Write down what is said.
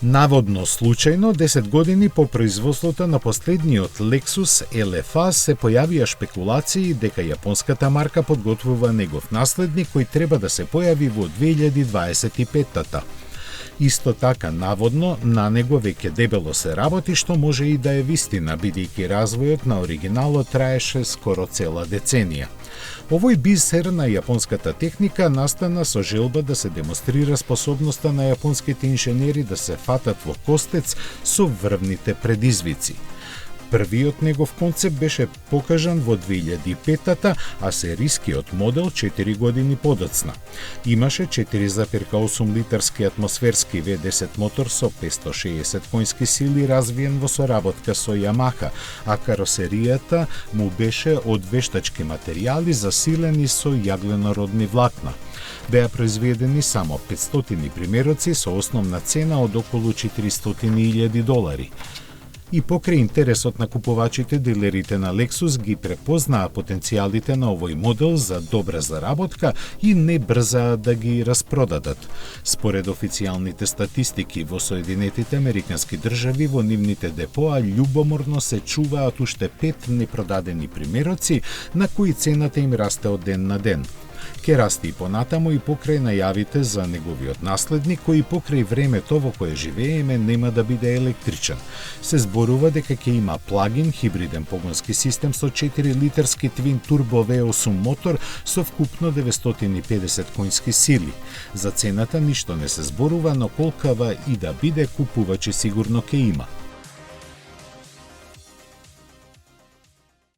Наводно случајно, 10 години по производството на последниот Lexus LFA се појавија шпекулации дека јапонската марка подготвува негов наследник кој треба да се појави во 2025-та. Исто така, наводно, на него веќе дебело се работи, што може и да е вистина, бидејќи развојот на оригиналот траеше скоро цела деценија. Овој бисер на јапонската техника настана со желба да се демонстрира способноста на јапонските инженери да се фатат во костец со врвните предизвици. Првиот негов концепт беше покажан во 2005-та, а серискиот модел 4 години подоцна. Имаше 4,8 литарски атмосферски V10 мотор со 560 конски сили развиен во соработка со Yamaha, а каросеријата му беше од вештачки материјали засилени со јагленородни влакна. Беа произведени само 500 примероци со основна цена од околу $400,000. И покрај интересот на купувачите, дилерите на Lexus ги препознаа потенцијалите на овој модел за добра заработка и не брзаа да ги распродадат. Според официјалните статистики во Соединетите Американски држави, во нивните депоа љубоморно се чуваат уште 5 непродадени примероци на кои цената им расте од ден на ден. Ке расти и понатаму и покрај најавите за неговиот наследник, кој покрај времето во кое живееме нема да биде електричен. Се зборува дека ќе има плагин хибриден погонски систем со 4 литарски твин турбо V8 мотор со вкупно 950 конски сили. За цената ништо не се зборува, но колкава и да биде, купувачи сигурно ќе има.